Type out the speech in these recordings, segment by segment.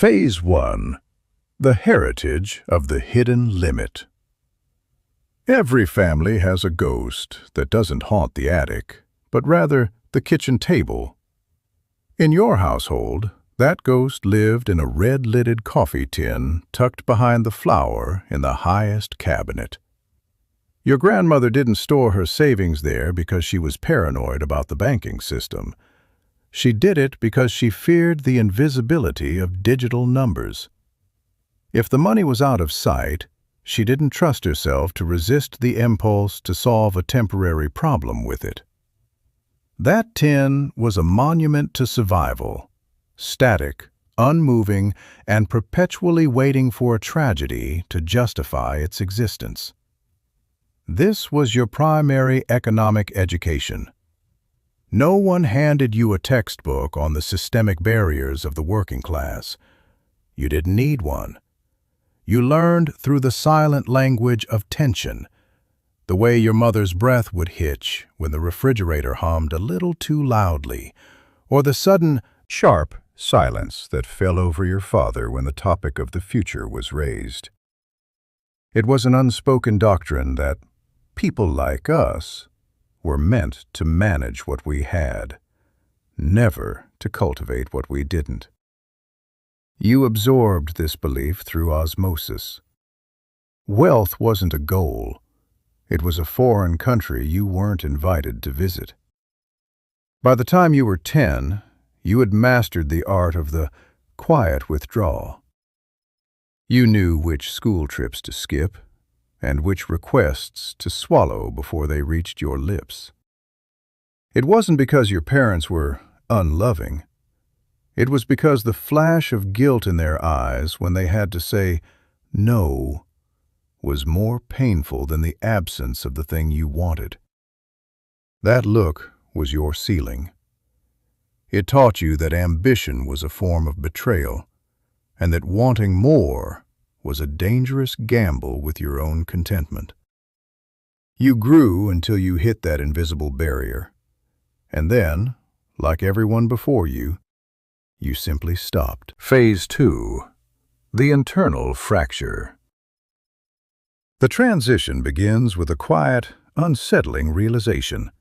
Phase 1. The Heritage of the Hidden Limit. Every family has a ghost that doesn't haunt the attic, but rather the kitchen table. In your household, that ghost lived in a red-lidded coffee tin tucked behind the flour in the highest cabinet. Your grandmother didn't store her savings there because she was paranoid about the banking system. She did it because she feared the invisibility of digital numbers. If the money was out of sight, she didn't trust herself to resist the impulse to solve a temporary problem with it. That tin was a monument to survival, static, unmoving, and perpetually waiting for a tragedy to justify its existence. This was your primary economic education. No one handed you a textbook on the systemic barriers of the working class. You didn't need one. You learned through the silent language of tension, the way your mother's breath would hitch when the refrigerator hummed a little too loudly, or the sudden, sharp silence that fell over your father when the topic of the future was raised. It was an unspoken doctrine that people like us were meant to manage what we had, never to cultivate what we didn't. You absorbed this belief through osmosis. Wealth wasn't a goal. It was a foreign country you weren't invited to visit. By the time you were 10, you had mastered the art of the quiet withdrawal. You knew which school trips to skip and which requests to swallow before they reached your lips. It wasn't because your parents were unloving. It was because the flash of guilt in their eyes when they had to say no was more painful than the absence of the thing you wanted. That look was your ceiling. It taught you that ambition was a form of betrayal, and that wanting more was a dangerous gamble with your own contentment. You grew until you hit that invisible barrier, and then, like everyone before you simply stopped. Phase 2. The Internal Fracture. The transition begins with a quiet, unsettling realization,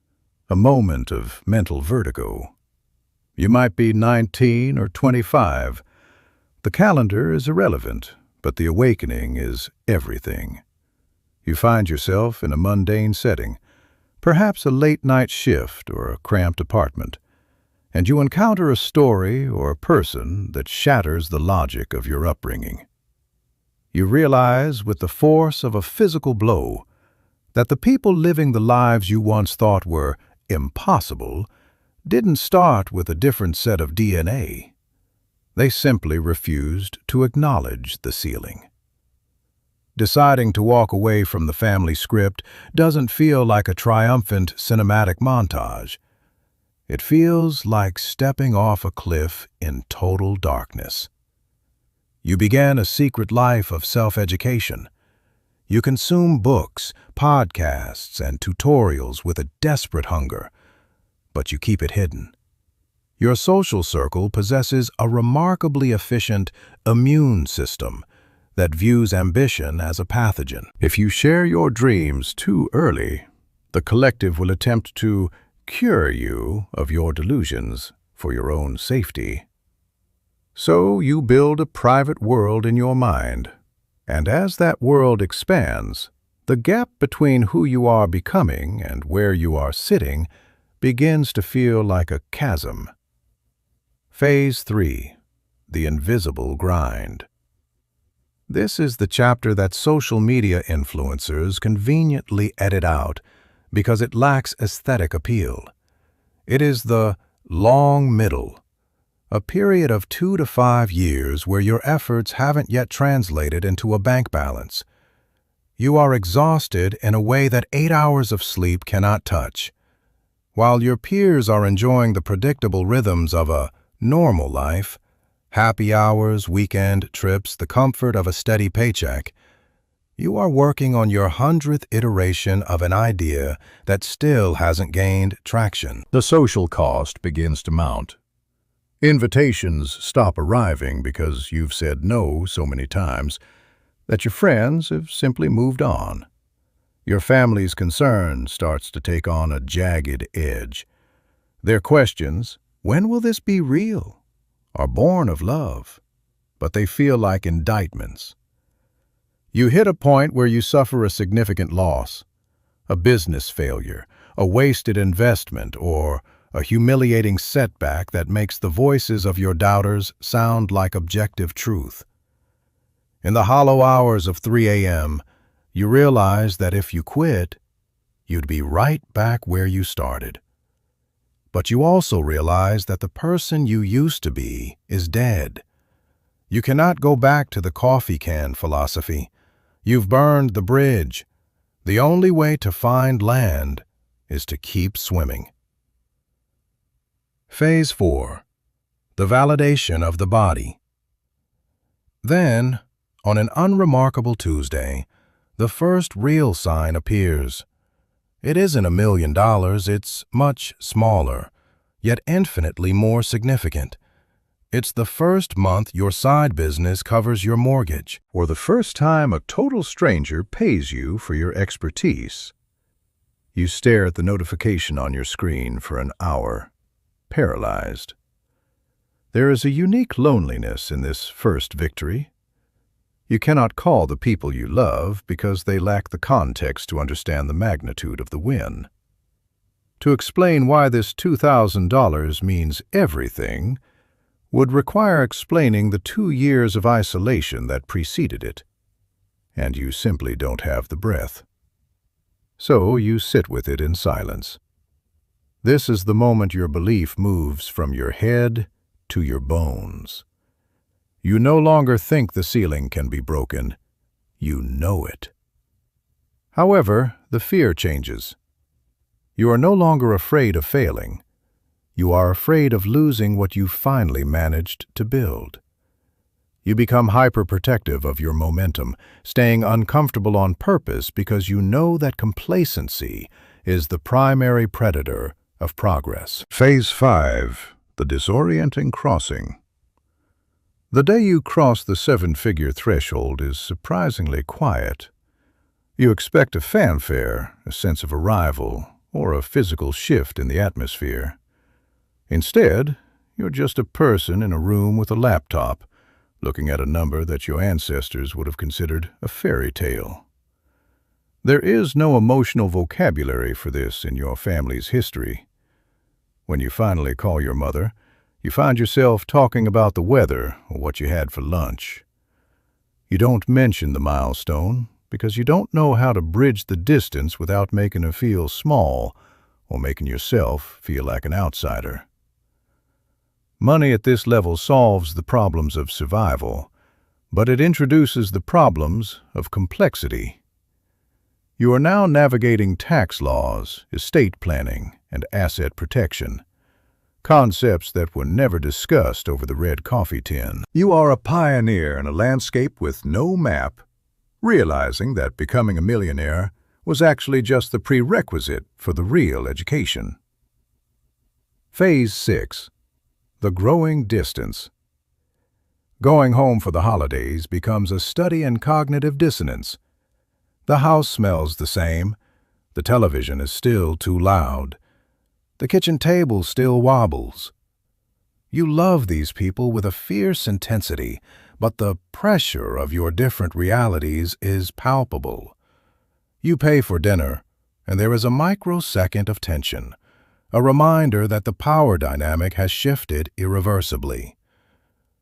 a moment of mental vertigo. You might be 19 or 25. The calendar is irrelevant, but the awakening is everything. You find yourself in a mundane setting, perhaps a late-night shift or a cramped apartment, and you encounter a story or a person that shatters the logic of your upbringing. You realize with the force of a physical blow that the people living the lives you once thought were impossible didn't start with a different set of DNA. They simply refused to acknowledge the ceiling. Deciding to walk away from the family script doesn't feel like a triumphant cinematic montage. It feels like stepping off a cliff in total darkness. You began a secret life of self-education. You consume books, podcasts, and tutorials with a desperate hunger, but you keep it hidden. Your social circle possesses a remarkably efficient immune system that views ambition as a pathogen. If you share your dreams too early, the collective will attempt to cure you of your delusions for your own safety. So you build a private world in your mind, and as that world expands, the gap between who you are becoming and where you are sitting begins to feel like a chasm. Phase 3. The Invisible Grind. This is the chapter that social media influencers conveniently edit out because it lacks aesthetic appeal. It is the long middle, a period of 2 to 5 years where your efforts haven't yet translated into a bank balance. You are exhausted in a way that 8 hours of sleep cannot touch. While your peers are enjoying the predictable rhythms of a normal life, happy hours, weekend trips, the comfort of a steady paycheck, you are working on your 100th iteration of an idea that still hasn't gained traction. The social cost begins to mount. Invitations stop arriving because you've said no so many times that your friends have simply moved on. Your family's concern starts to take on a jagged edge. Their questions, when will this be real, are born of love, but they feel like indictments. You hit a point where you suffer a significant loss, a business failure, a wasted investment, or a humiliating setback that makes the voices of your doubters sound like objective truth. In the hollow hours of 3 a.m., you realize that if you quit, you'd be right back where you started. But you also realize that the person you used to be is dead. You cannot go back to the coffee can philosophy. You've burned the bridge. The only way to find land is to keep swimming. Phase 4. The validation of the body. Then, on an unremarkable Tuesday, the first real sign appears. It isn't $1 million, it's much smaller, yet infinitely more significant. It's the first month your side business covers your mortgage, or the first time a total stranger pays you for your expertise. You stare at the notification on your screen for an hour, paralyzed. There is a unique loneliness in this first victory. You cannot call the people you love because they lack the context to understand the magnitude of the win. To explain why this $2,000 means everything would require explaining the 2 years of isolation that preceded it, and you simply don't have the breath. So you sit with it in silence. This is the moment your belief moves from your head to your bones. You no longer think the ceiling can be broken. You know it. However, the fear changes. You are no longer afraid of failing. You are afraid of losing what you finally managed to build. You become hyperprotective of your momentum, staying uncomfortable on purpose because you know that complacency is the primary predator of progress. Phase 5. The disorienting crossing. The day you cross the 7-figure threshold is surprisingly quiet. You expect a fanfare, a sense of arrival, or a physical shift in the atmosphere. Instead, you're just a person in a room with a laptop, looking at a number that your ancestors would have considered a fairy tale. There is no emotional vocabulary for this in your family's history. When you finally call your mother, you find yourself talking about the weather or what you had for lunch. You don't mention the milestone because you don't know how to bridge the distance without making her feel small or making yourself feel like an outsider. Money at this level solves the problems of survival, but it introduces the problems of complexity. You are now navigating tax laws, estate planning, and asset protection, concepts that were never discussed over the red coffee tin. You are a pioneer in a landscape with no map, realizing that becoming a millionaire was actually just the prerequisite for the real education. Phase 6. The growing distance. Going home for the holidays becomes a study in cognitive dissonance. The house smells the same. The television is still too loud. The kitchen table still wobbles. You love these people with a fierce intensity, but the pressure of your different realities is palpable. You pay for dinner, and there is a microsecond of tension, a reminder that the power dynamic has shifted irreversibly.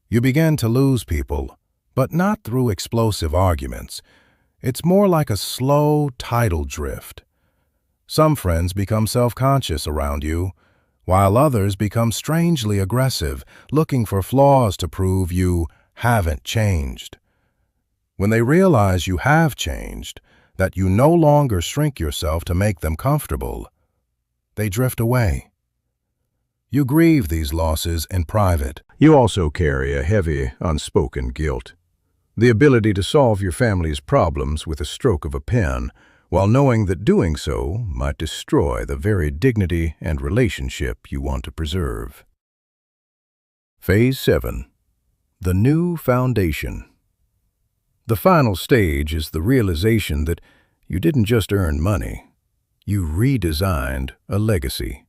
You begin to lose people, but not through explosive arguments. It's more like a slow tidal drift. Some friends become self-conscious around you, while others become strangely aggressive, looking for flaws to prove you haven't changed. When they realize you have changed, that you no longer shrink yourself to make them comfortable, they drift away. You grieve these losses in private. You also carry a heavy, unspoken guilt. The ability to solve your family's problems with a stroke of a pen, while knowing that doing so might destroy the very dignity and relationship you want to preserve. Phase 7. The new foundation. The final stage is the realization that you didn't just earn money, you redesigned a legacy.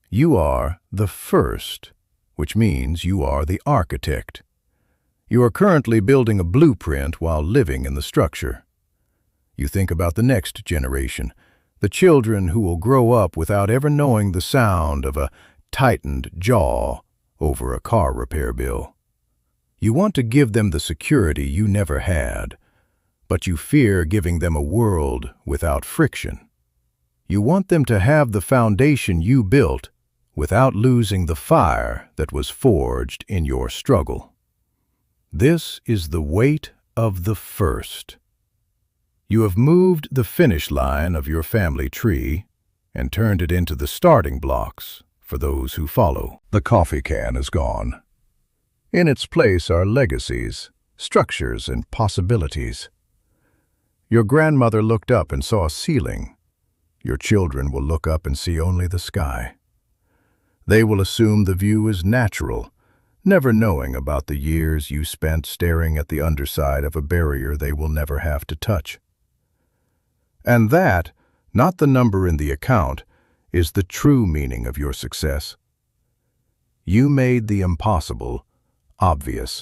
You are the first, which means you are the architect. You are currently building a blueprint while living in the structure. You think about the next generation, the children who will grow up without ever knowing the sound of a tightened jaw over a car repair bill. You want to give them the security you never had, but you fear giving them a world without friction. You want them to have the foundation you built without losing the fire that was forged in your struggle. This is the weight of the first. You have moved the finish line of your family tree and turned it into the starting blocks for those who follow. The coffee can is gone. In its place are legacies, structures, and possibilities. Your grandmother looked up and saw a ceiling. Your children will look up and see only the sky. They will assume the view is natural, never knowing about the years you spent staring at the underside of a barrier they will never have to touch. And that, not the number in the account, is the true meaning of your success. You made the impossible obvious.